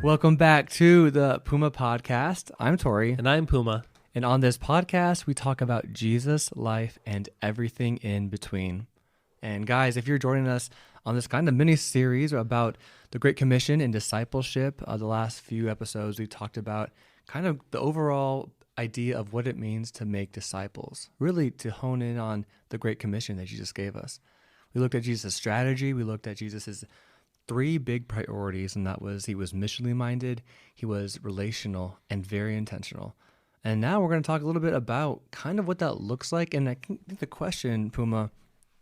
Welcome back to the Puma Podcast. I'm Tory. And I'm Puma. And on this podcast, we talk about Jesus, life, and everything in between. And guys, if you're joining us on this kind of mini-series about the Great Commission and discipleship, the last few episodes, we talked about kind of the overall idea of what it means to make disciples, really to hone in on the Great Commission that Jesus gave us. We looked at Jesus' strategy. We looked at Jesus' three big priorities, and that was he was missionally minded, he was relational, and very intentional. And now we're going to talk a little bit about kind of what that looks like. And I think the question, Puma,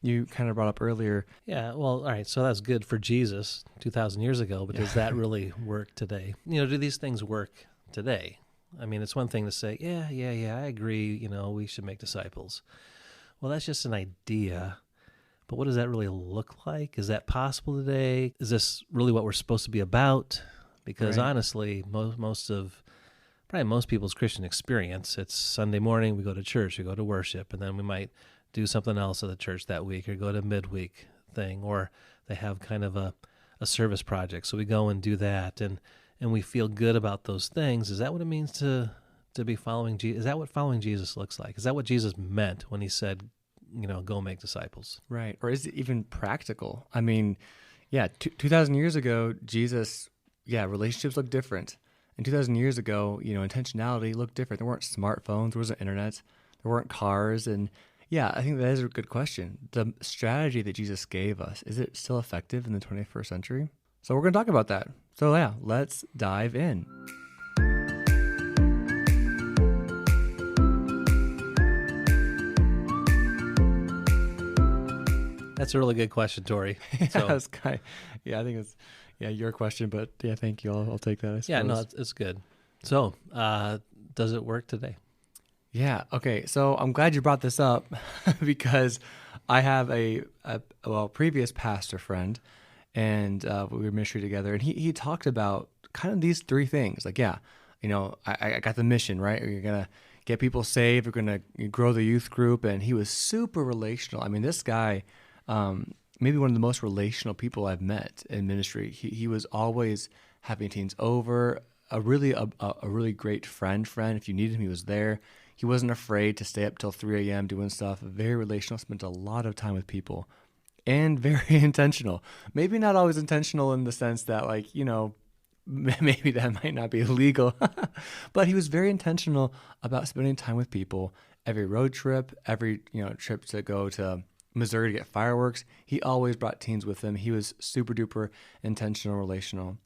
you kind of brought up earlier. Yeah, well, all right, so that's good for Jesus 2,000 years ago, but does that really work today? Do these things work today? I mean, it's one thing to say, yeah, I agree, we should make disciples. Well, that's just an idea. But what does that really look like? Is that possible today? Is this really what we're supposed to be about? Because honestly, most people's Christian experience, it's Sunday morning, we go to church, we go to worship, and then we might do something else at the church that week or go to midweek thing, or they have kind of a service project. So we go and do that, and we feel good about those things. Is that what it means to be following Jesus? Is that what following Jesus looks like? Is that what Jesus meant when he said, go make disciples? Right. Or is it even practical? I mean, 2,000 years ago, Jesus, relationships looked different. And 2,000 years ago, intentionality looked different. There weren't smartphones, there wasn't internet, there weren't cars. And I think that is a good question. The strategy that Jesus gave us, is it still effective in the 21st century? So we're going to talk about that. So let's dive in. That's a really good question, Tory. I think it's your question, but thank you. I'll take that, I suppose. Yeah, no, it's good. So, does it work today? Yeah. Okay. So I'm glad you brought this up because I have a previous pastor friend, and we were ministry together, and he talked about kind of these three things. Like, I got the mission, right? You're gonna get people saved. We're gonna grow the youth group, and he was super relational. I mean, this guy. Maybe one of the most relational people I've met in ministry. He was always having teens over, a really great friend. If you needed him, he was there. He wasn't afraid to stay up till 3 a.m. doing stuff. Very relational, spent a lot of time with people, and very intentional. Maybe not always intentional in the sense that, maybe that might not be illegal, but he was very intentional about spending time with people. Every road trip, every trip to go to Missouri to get fireworks, he always brought teens with him. He was super duper intentional, relational.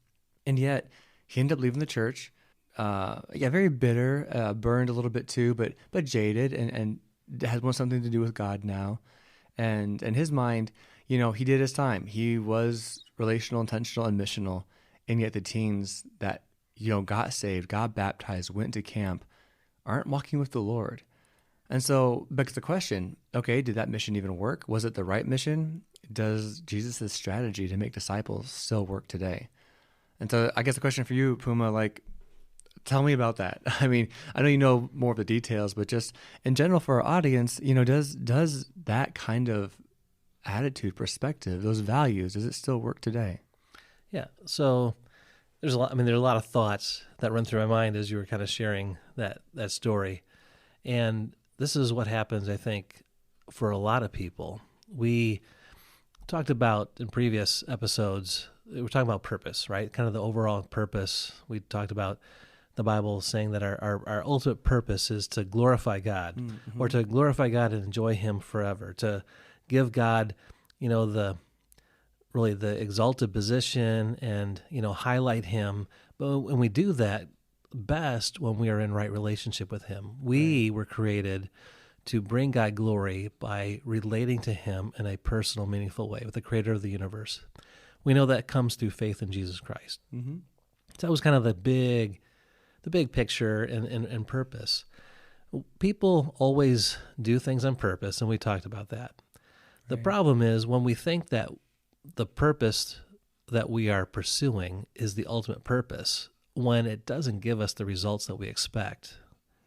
And yet he ended up leaving the church. Very bitter, burned a little bit too, but jaded, and has something to do with God now. And in his mind, he did his time. He was relational, intentional, and missional. And yet the teens that, got saved, got baptized, went to camp, aren't walking with the Lord. And so begs the question, okay, did that mission even work? Was it the right mission? Does Jesus' strategy to make disciples still work today? And so I guess the question for you, Puma, tell me about that. I mean, I know you know more of the details, but just in general for our audience, does that kind of attitude, perspective, those values, does it still work today? Yeah, so there's a lot of thoughts that run through my mind as you were kind of sharing that story. And this is what happens, I think, for a lot of people. We talked about in previous episodes, we're talking about purpose, right? Kind of the overall purpose. We talked about the Bible saying that our ultimate purpose is to glorify God, or to glorify God and enjoy Him forever, to give God, the exalted position and, highlight Him. But when we do that, best when we are in right relationship with Him. We were created to bring God glory by relating to Him in a personal, meaningful way with the Creator of the universe. We know that comes through faith in Jesus Christ. Mm-hmm. So that was kind of the big picture and purpose. People always do things on purpose, and we talked about that. The problem is when we think that the purpose that we are pursuing is the ultimate purpose, when it doesn't give us the results that we expect,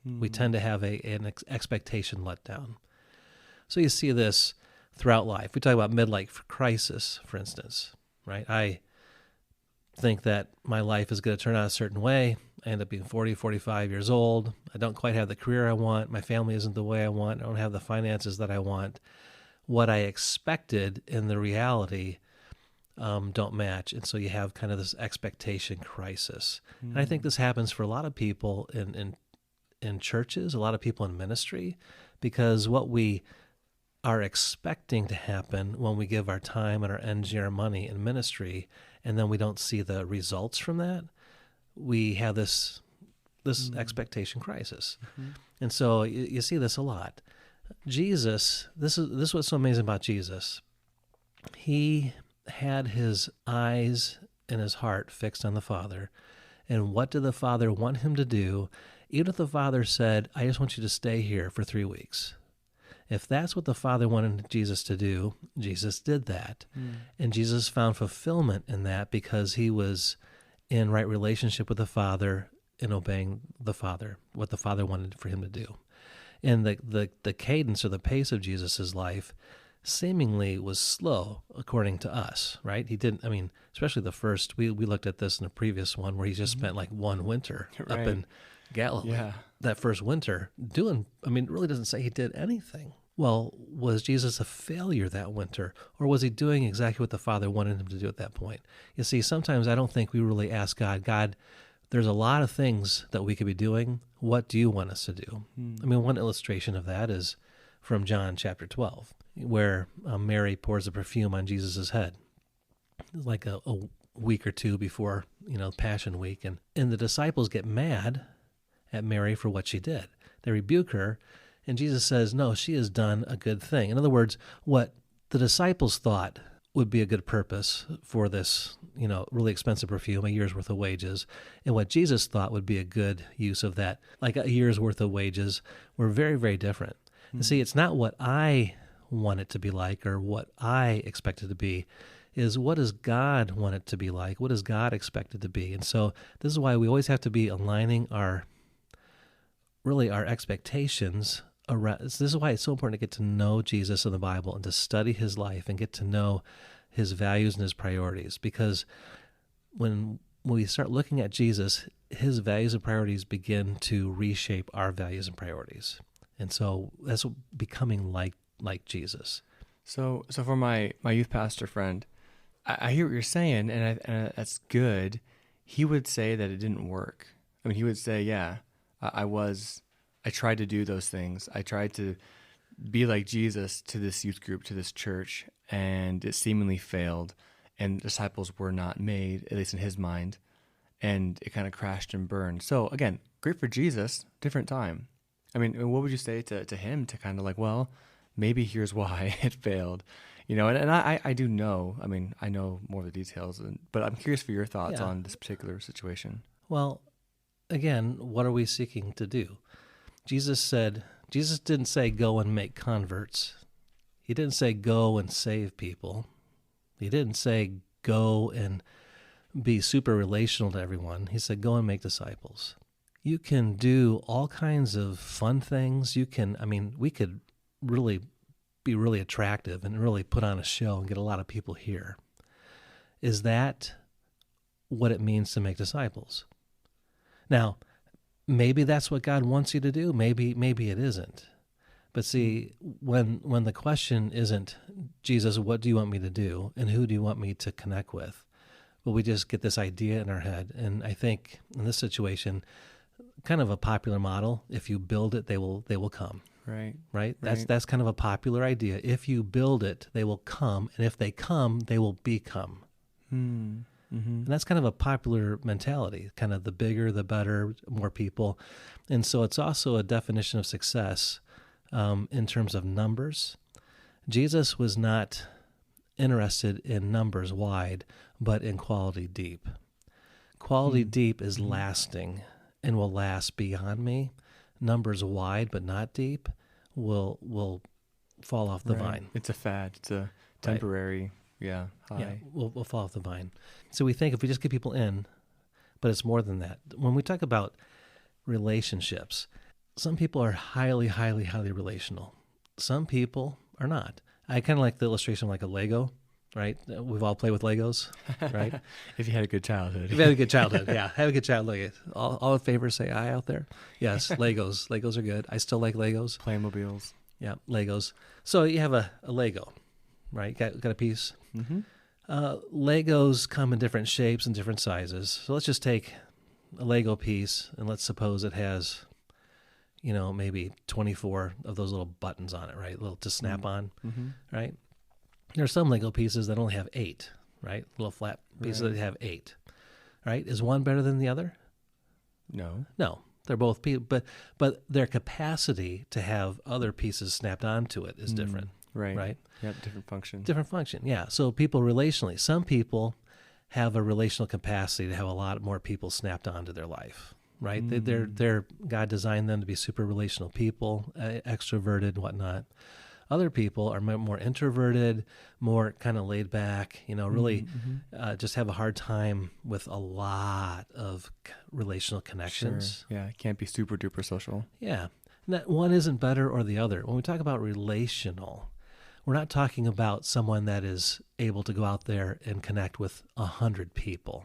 we tend to have an expectation let down. So you see this throughout life. We talk about midlife crisis, for instance, right? think that my life is going to turn out a certain way. I end up being 40, 45 years old. I don't quite have the career I want. My family isn't the way I want. I don't have the finances that I want. What I expected and the reality don't match. And so you have kind of this expectation crisis. And I think this happens for a lot of people in churches, a lot of people in ministry, because what we are expecting to happen when we give our time and our energy, our money in ministry, and then we don't see the results from that, we have this expectation crisis. And so you see this a lot. Jesus, this is what's so amazing about Jesus. He had his eyes and his heart fixed on the Father. And what did the Father want him to do? Even if the Father said, I just want you to stay here for 3 weeks. If that's what the Father wanted Jesus to do, Jesus did that. And Jesus found fulfillment in that because he was in right relationship with the Father and obeying the Father, what the Father wanted for him to do. And the cadence or the pace of Jesus' life seemingly was slow according to us, right? He didn't, especially the first, we looked at this in a previous one where he just spent like one winter up in Galilee. Yeah. That first winter it really doesn't say he did anything. Well, was Jesus a failure that winter, or was he doing exactly what the Father wanted him to do at that point? You see, sometimes I don't think we really ask God, there's a lot of things that we could be doing. What do you want us to do? One illustration of that is from John chapter 12, where Mary pours the perfume on Jesus' head, like a week or two before, Passion Week. And the disciples get mad at Mary for what she did. They rebuke her, and Jesus says, no, she has done a good thing. In other words, what the disciples thought would be a good purpose for this, really expensive perfume, a year's worth of wages, and what Jesus thought would be a good use of that, like a year's worth of wages, were very, very different. And see, it's not what I want it to be like or what I expect it to be, is what does God want it to be like? What does God expect it to be? And so this is why we always have to be aligning our expectations around. This is why it's so important to get to know Jesus in the Bible and to study his life and get to know his values and his priorities. Because when we start looking at Jesus, his values and priorities begin to reshape our values and priorities. And so that's becoming like Jesus. So for my youth pastor friend, I hear what you're saying, and that's good. He would say that it didn't work. He would say, yeah, I tried to do those things. I tried to be like Jesus to this youth group, to this church, and it seemingly failed, and disciples were not made, at least in his mind, and it kind of crashed and burned. So again, great for Jesus, different time. What would you say to him to kind of like, well, maybe here's why it failed, and I do know, I know more of the details, but I'm curious for your thoughts on this particular situation. Well, again, what are we seeking to do? Jesus didn't say go and make converts. He didn't say go and save people. He didn't say go and be super relational to everyone. He said go and make disciples. You can do all kinds of fun things. We could really be really attractive and really put on a show and get a lot of people here. Is that what it means to make disciples? Now, maybe that's what God wants you to do. Maybe it isn't. But see, when the question isn't, Jesus, what do you want me to do? And who do you want me to connect with? Well, we just get this idea in our head. And I think in this situation, kind of a popular model, if you build it, they will come. Right? That's kind of a popular idea. If you build it, they will come. And if they come, they will become. And that's kind of a popular mentality, kind of the bigger, the better, more people. And so it's also a definition of success in terms of numbers. Jesus was not interested in numbers wide, but in quality deep. Quality deep is lasting and will last beyond me. Numbers wide but not deep will fall off the vine. It's a fad. It's a temporary, high. Yeah, we'll fall off the vine. So we think if we just get people in, but it's more than that. When we talk about relationships, some people are highly, highly, highly relational. Some people are not. I kind of like the illustration of like a Lego. right? We've all played with Legos, right? If you had a good childhood. If you had a good childhood, yeah. Have a good childhood. All in favor, say aye out there. Yes, Legos. Legos are good. I still like Legos. Playmobiles. Yeah, Legos. So you have a Lego, right? Got a piece. Mm-hmm. Legos come in different shapes and different sizes. So let's just take a Lego piece, and let's suppose it has, maybe 24 of those little buttons on it, right? Little to snap on, right? There are some Lego pieces that only have 8, right? Little flat pieces that have 8, right? Is one better than the other? No. No. They're both pieces, but their capacity to have other pieces snapped onto it is different. Right. Right? Yep, different function. Different function, yeah. So people relationally, some people have a relational capacity to have a lot more people snapped onto their life, right? They're God designed them to be super relational people, extroverted, whatnot. Other people are more introverted, more kind of laid back, really just have a hard time with a lot of relational connections. Sure. Yeah, it can't be super duper social. Yeah. One isn't better or the other. When we talk about relational, we're not talking about someone that is able to go out there and connect with 100 people.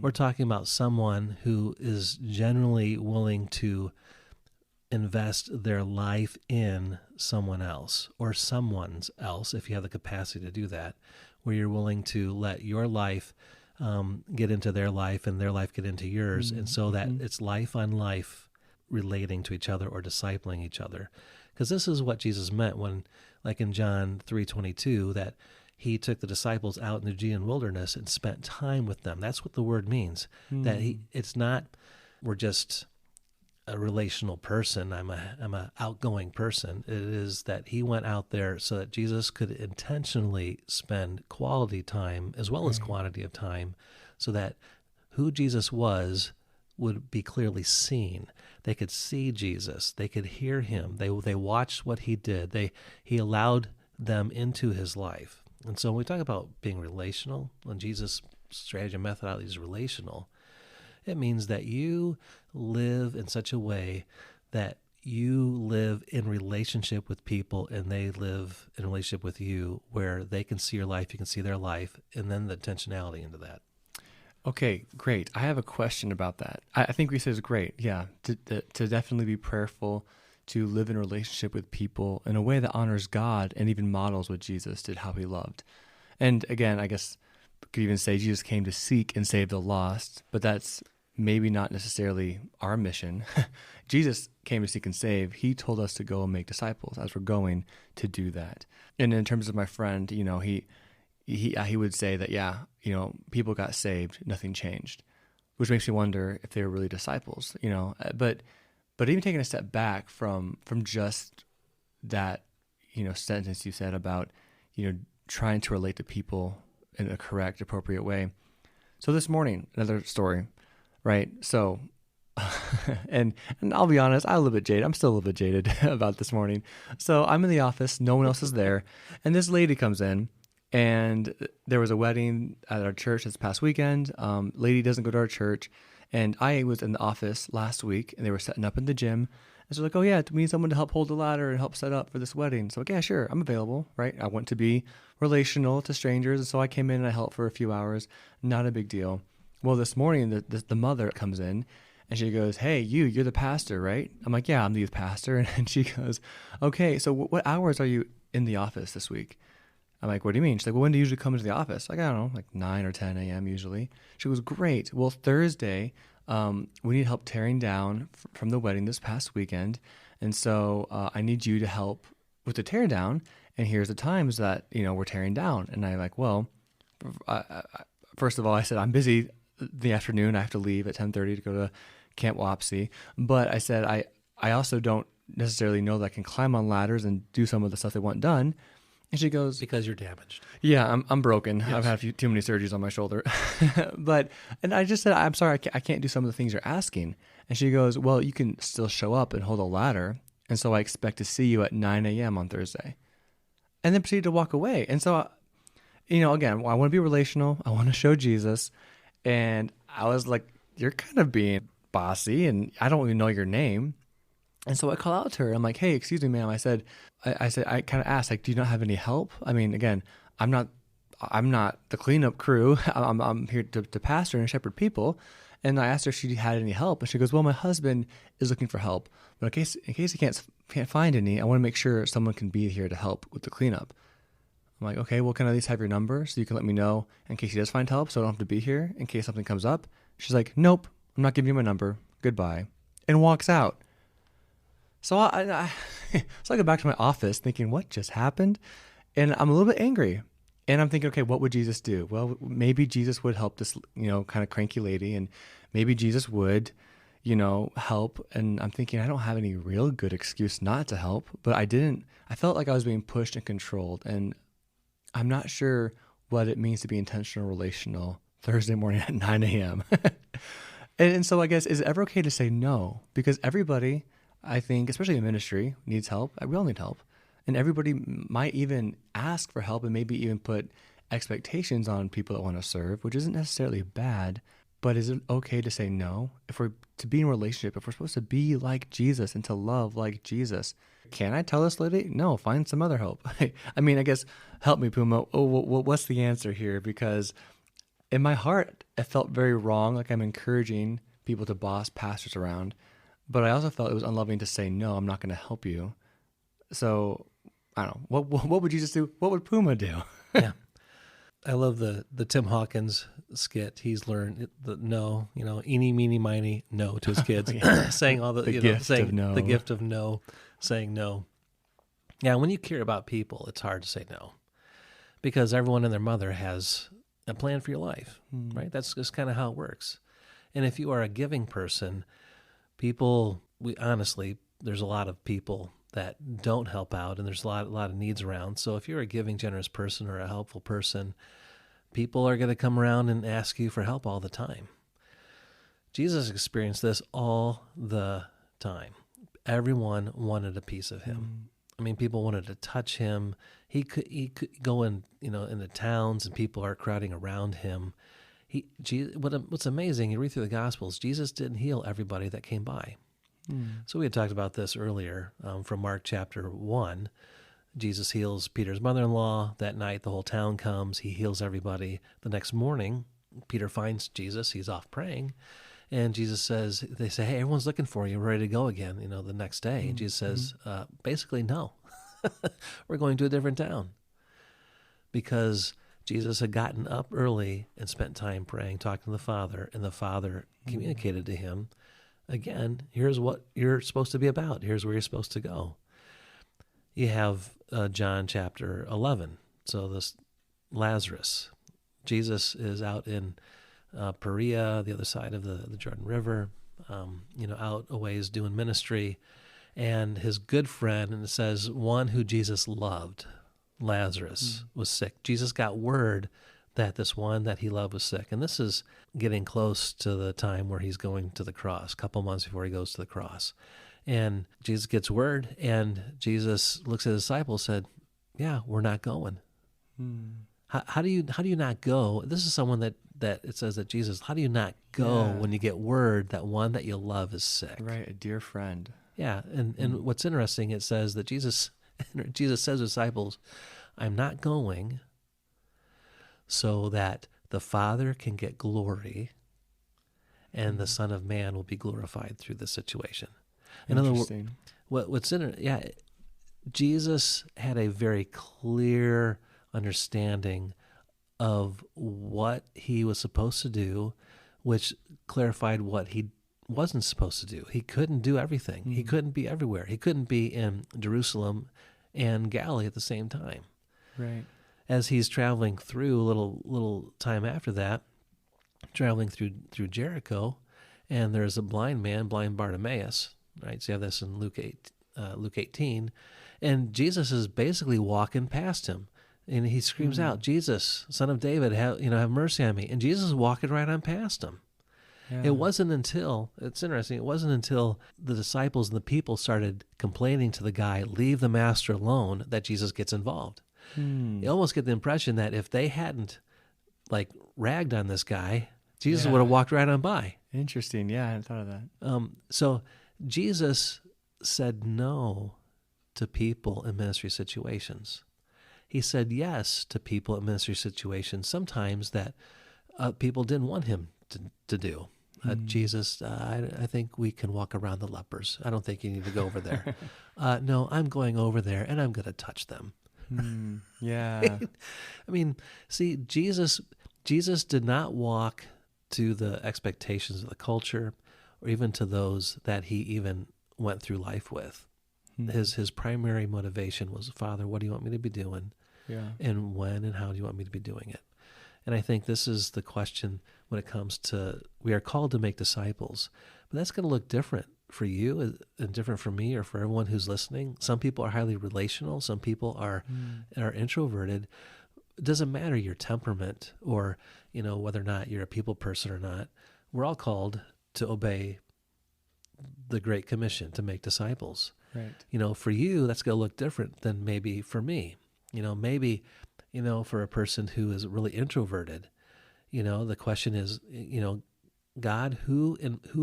We're talking about someone who is generally willing to invest their life in someone else or someone's else, if you have the capacity to do that, where you're willing to let your life get into their life and their life get into yours, and so that it's life on life relating to each other or discipling each other. Because this is what Jesus meant when, like in John 3:22, that he took the disciples out in the Judean wilderness and spent time with them. That's what the word means. That it's not, we're just a relational person. I'm a outgoing person. It is that he went out there so that Jesus could intentionally spend quality time as well as quantity of time, so that who Jesus was would be clearly seen. They could see Jesus. They could hear him. They watched what he did. He allowed them into his life. And so when we talk about being relational, when Jesus' strategy and methodology is relational, it means that you live in such a way that you live in relationship with people and they live in relationship with you, where they can see your life, you can see their life, and then the intentionality into that. Okay, great. I have a question about that. I think we said it's great. Yeah, to definitely be prayerful, to live in a relationship with people in a way that honors God and even models what Jesus did, how he loved. And again, I guess we could even say Jesus came to seek and save the lost, but that's maybe not necessarily our mission. Jesus came to seek and save. He told us to go and make disciples as we're going to do that. And in terms of my friend, he would say that, people got saved, nothing changed, which makes me wonder if they were really disciples, But even taking a step back from just that, sentence you said about, trying to relate to people in a correct, appropriate way. So this morning, another story, right? So, and I'll be honest, I'm a little bit jaded. I'm still a little bit jaded about this morning. So I'm in the office, no one else is there, and this lady comes in. And there was a wedding at our church this past weekend. Lady doesn't go to our church. And I was in the office last week, and they were setting up in the gym. And so like, oh yeah, we need someone to help hold the ladder and help set up for this wedding. So like, yeah, sure, I'm available, right? I want to be relational to strangers. And so I came in and I helped for a few hours. Not a big deal. Well, this morning, the mother comes in, and she goes, hey, you're the pastor, right? I'm like, yeah, I'm the youth pastor. And she goes, okay, so what hours are you in the office this week? I'm like, what do you mean? She's like, well, when do you usually come into the office? Like, I don't know, like 9 or 10 a.m. usually. She goes, great. Well, Thursday, we need help tearing down from the wedding this past weekend. And so I need you to help with the tear down. And here's the times that, we're tearing down. And I'm like, well, first of all, I said, I'm busy the afternoon. I have to leave at 10:30 to go to Camp Wapsie. But I said, I also don't necessarily know that I can climb on ladders and do some of the stuff they want done. And she goes, because you're damaged. Yeah, I'm broken. Yes. I've had too many surgeries on my shoulder. And I just said, I'm sorry, I can't do some of the things you're asking. And she goes, well, you can still show up and hold a ladder. And so I expect to see you at 9 a.m. on Thursday. And then proceeded to walk away. And so, again, I want to be relational. I want to show Jesus. And I was like, you're kind of being bossy, and I don't even know your name. And so I call out to her. I'm like, hey, excuse me, ma'am. I said, I kind of asked, like, do you not have any help? I mean, again, I'm not I'm not the cleanup crew. I'm here to pastor and shepherd people. And I asked her if she had any help, and she goes, well, my husband is looking for help, but in case he can't find any, I want to make sure someone can be here to help with the cleanup. I'm like, okay, well, can I at least have your number so you can let me know in case he does find help, so I don't have to be here in case something comes up? She's like, nope, I'm not giving you my number. Goodbye, and walks out. So so I go back to my office thinking, what just happened? And I'm a little bit angry. And I'm thinking, okay, what would Jesus do? Well, maybe Jesus would help this, kind of cranky lady, and maybe Jesus would, help. And I'm thinking, I don't have any real good excuse not to help, but I felt like I was being pushed and controlled. And I'm not sure what it means to be intentional, relational Thursday morning at 9 a.m. and so I guess, is it ever okay to say no? Because everybody, I think, especially in ministry, needs help. We all need help. And everybody might even ask for help and maybe even put expectations on people that want to serve, which isn't necessarily bad. But is it okay to say no? If we're to be in a relationship, if we're supposed to be like Jesus and to love like Jesus, can I tell this lady? No, find some other help. I mean, I guess, help me, Puma. Oh, well, what's the answer here? Because in my heart, it felt very wrong, like I'm encouraging people to boss pastors around. But I also felt it was unloving to say, no, I'm not going to help you. So I don't know. What would Jesus do? What would Puma do? Yeah. I love the Tim Hawkins skit. He's learned the no, eeny, meeny, miny, no to his kids, saying all the gift of no. The gift of no, saying no. Yeah, when you care about people, it's hard to say no because everyone and their mother has a plan for your life, right? That's just kind of how it works. And if you are a giving person, there's a lot of people that don't help out, and there's a lot of needs around. So if you're a giving, generous person or a helpful person, people are going to come around and ask you for help all the time. Jesus experienced this all the time. Everyone wanted a piece of him. I mean, people wanted to touch him. He could go in, into towns, and people are crowding around him. What's amazing, you read through the Gospels, Jesus didn't heal everybody that came by. So we had talked about this earlier from Mark chapter 1. Jesus heals Peter's mother-in-law. That night, the whole town comes. He heals everybody. The next morning, Peter finds Jesus. He's off praying. And they say, hey, everyone's looking for you. We're ready to go again, the next day. And Jesus says, basically, no. We're going to a different town. Because Jesus had gotten up early and spent time praying, talking to the Father, and the Father communicated to him, again, here's what you're supposed to be about. Here's where you're supposed to go. You have John chapter 11. So this Lazarus, Jesus is out in Perea, the other side of the Jordan River, out a ways doing ministry. And his good friend, and it says, one who Jesus loved, Lazarus, was sick. Jesus got word that this one that he loved was sick. And this is getting close to the time where he's going to the cross, a couple months before he goes to the cross. And Jesus gets word, and Jesus looks at his disciples and said, yeah, we're not going. How do you not go? This is someone that it says that Jesus, how do you not go when you get word that one that you love is sick? Right, a dear friend. Yeah, and what's interesting, it says that Jesus says to his disciples, I'm not going so that the Father can get glory and the Son of Man will be glorified through this situation. In other words, Jesus had a very clear understanding of what he was supposed to do, which clarified what he wasn't supposed to do. He couldn't do everything. He couldn't be everywhere. He couldn't be in Jerusalem and Galilee at the same time. Right. As he's traveling through a little time after that, traveling through Jericho, and there's a blind man, blind Bartimaeus, right? So you have this in Luke 18, and Jesus is basically walking past him, and he screams out, Jesus, Son of David, have mercy on me. And Jesus is walking right on past him. Yeah. It wasn't until the disciples and the people started complaining to the guy, leave the master alone, that Jesus gets involved. You almost get the impression that if they hadn't ragged on this guy, Jesus would have walked right on by. Interesting. Yeah, I hadn't thought of that. So Jesus said no to people in ministry situations. He said yes to people in ministry situations, sometimes that people didn't want him to do. Jesus, I think we can walk around the lepers. I don't think you need to go over there. No, I'm going over there, and I'm going to touch them. Yeah. I mean, see, Jesus did not walk to the expectations of the culture or even to those that he even went through life with. His primary motivation was, Father, what do you want me to be doing? Yeah. And when and how do you want me to be doing it? And I think this is the question when it comes to, we are called to make disciples, but that's going to look different for you and different for me or for everyone who's listening. Some people are highly relational. Some people are introverted. It doesn't matter your temperament or, whether or not you're a people person or not. We're all called to obey the Great Commission, to make disciples. Right. For you, that's going to look different than maybe for me. Maybe, for a person who is really introverted, the question is, God, who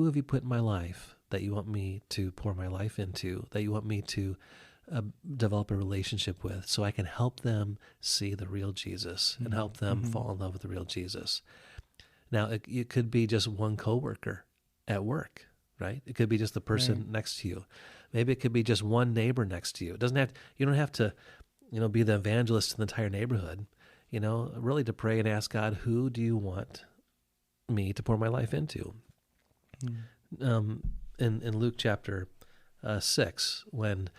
have you put in my life that you want me to pour my life into, that you want me to develop a relationship with, so I can help them see the real Jesus and help them fall in love with the real Jesus. Now, it could be just one coworker at work, right? It could be just the person next to you. Maybe it could be just one neighbor next to you. It doesn't have. You don't have to, be the evangelist to the entire neighborhood. Really to pray and ask God, who do you want me to pour my life into? In Luke chapter 6, when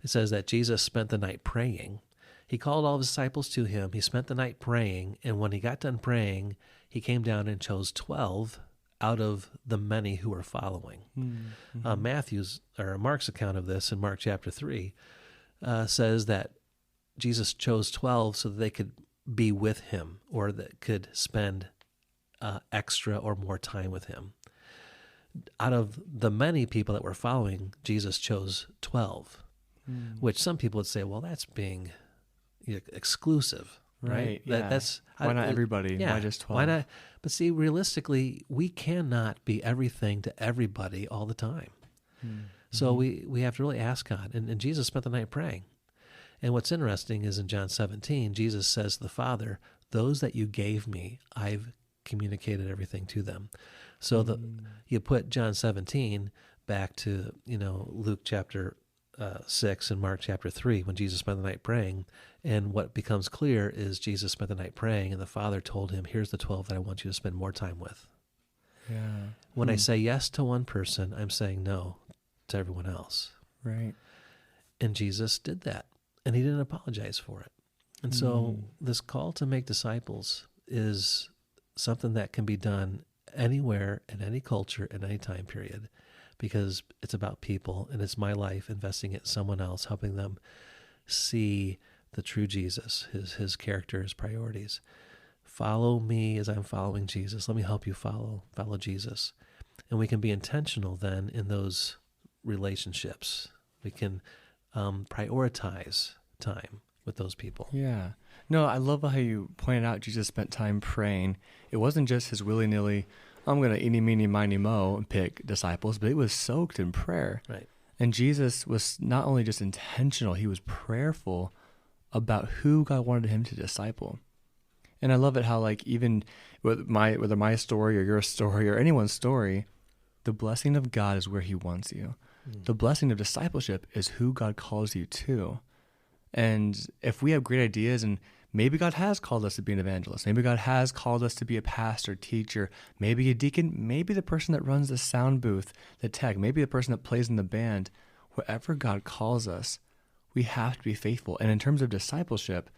it says that Jesus spent the night praying, he called all of his disciples to him. He spent the night praying, and when he got done praying, he came down and chose 12 out of the many who were following. Mark's account of this in Mark chapter 3 says that Jesus chose 12 so that they could be with him, or that could spend extra or more time with him. Out of the many people that were following, Jesus chose 12, which some people would say, well, that's being exclusive, right? Yeah. Why not everybody? Yeah, why just 12? Why not? But see, realistically, we cannot be everything to everybody all the time. So we have to really ask God. And Jesus spent the night praying. And what's interesting is in John 17, Jesus says to the Father, those that you gave me, I've communicated everything to them. So you put John 17 back to, Luke chapter 6 and Mark chapter 3, when Jesus spent the night praying. And what becomes clear is Jesus spent the night praying, and the Father told him, here's the 12 that I want you to spend more time with. Yeah. When I say yes to one person, I'm saying no to everyone else. Right. And Jesus did that, and he didn't apologize for it. And so this call to make disciples is something that can be done anywhere, in any culture, in any time period, because it's about people, and it's my life investing it in someone else, helping them see the true Jesus, his character, his priorities. Follow me as I'm following Jesus. Let me help you follow Jesus. And we can be intentional then in those relationships. We can prioritize time with those people. Yeah. No, I love how you pointed out Jesus spent time praying. It wasn't just his willy-nilly, I'm going to eeny, meeny, miny, mo and pick disciples, but it was soaked in prayer. Right. And Jesus was not only just intentional, he was prayerful about who God wanted him to disciple. And I love it how, like, even whether my story or your story or anyone's story, the blessing of God is where he wants you. The blessing of discipleship is who God calls you to. And if we have great ideas, and maybe God has called us to be an evangelist, maybe God has called us to be a pastor, teacher, maybe a deacon, maybe the person that runs the sound booth, the tech, maybe the person that plays in the band, wherever God calls us, we have to be faithful. And in terms of discipleship,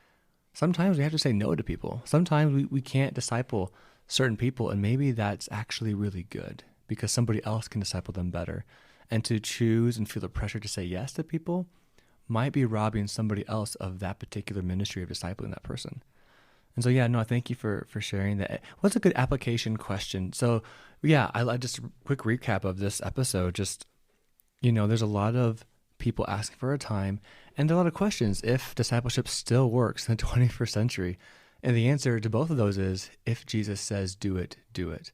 sometimes we have to say no to people. Sometimes we can't disciple certain people, and maybe that's actually really good because somebody else can disciple them better. And to choose and feel the pressure to say yes to people might be robbing somebody else of that particular ministry of discipling that person. And so, yeah, no, thank you for sharing that. What's a good application question? So, yeah, I just a quick recap of this episode. Just, there's a lot of people asking for a time, and there are a lot of questions. If discipleship still works in the 21st century, and the answer to both of those is, if Jesus says do it, do it.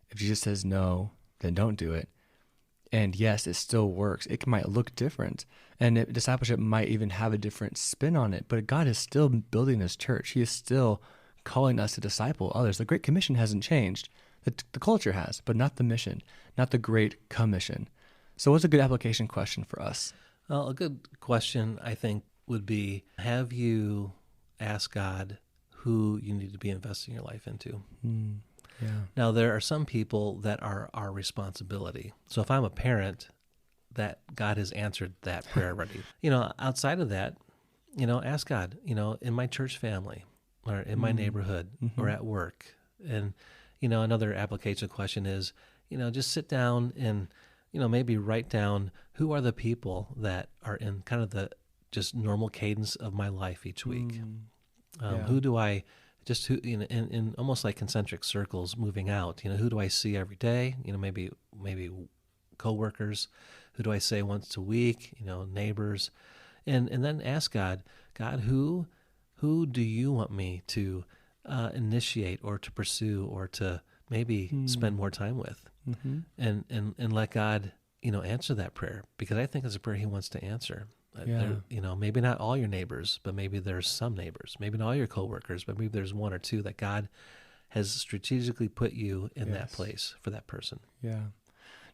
If Jesus says no, then don't do it. And yes, it still works. It might look different, and discipleship might even have a different spin on it, but God is still building his church. He is still calling us to disciple others. The Great Commission hasn't changed. The culture has, but not the mission, not the Great Commission. So what's a good application question for us? Well, a good question, I think, would be, have you asked God who you need to be investing your life into? Yeah. Now, there are some people that are our responsibility. So if I'm a parent, that God has answered that prayer already. Outside of that, ask God, in my church family or in my neighborhood or at work. And, another application question is, just sit down and, maybe write down who are the people that are in kind of the just normal cadence of my life each week. Who do I in almost like concentric circles moving out, who do I see every day? Maybe coworkers. Who do I say once a week? Neighbors. And then ask God, who do you want me to initiate or to pursue or to maybe spend more time with? And let God, answer that prayer, because I think it's a prayer he wants to answer. Maybe not all your neighbors, but maybe there's some neighbors. Maybe not all your coworkers, but maybe there's one or two that God has strategically put you in that place for that person. Yeah.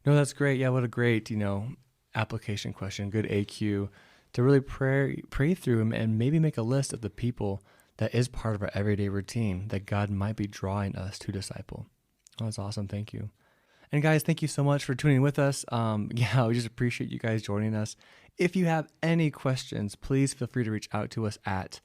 No, that's great. Yeah, what a great, application question. Good AQ to really pray through and maybe make a list of the people that is part of our everyday routine that God might be drawing us to disciple. Oh, that's awesome. Thank you. And guys, thank you so much for tuning in with us. We just appreciate you guys joining us. If you have any questions, please feel free to reach out to us at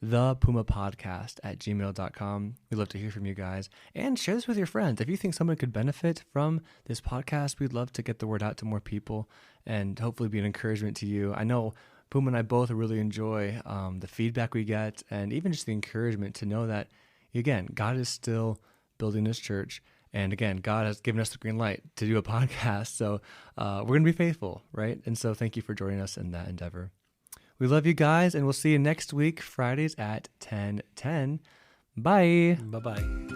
thepumapodcast@gmail.com. We'd love to hear from you guys, and share this with your friends. If you think someone could benefit from this podcast, we'd love to get the word out to more people and hopefully be an encouragement to you. I know Puma and I both really enjoy the feedback we get, and even just the encouragement to know that, again, God is still building his church. And again, God has given us the green light to do a podcast. So we're going to be faithful, right? And so thank you for joining us in that endeavor. We love you guys, and we'll see you next week, Fridays at 10:10. Bye. Bye-bye.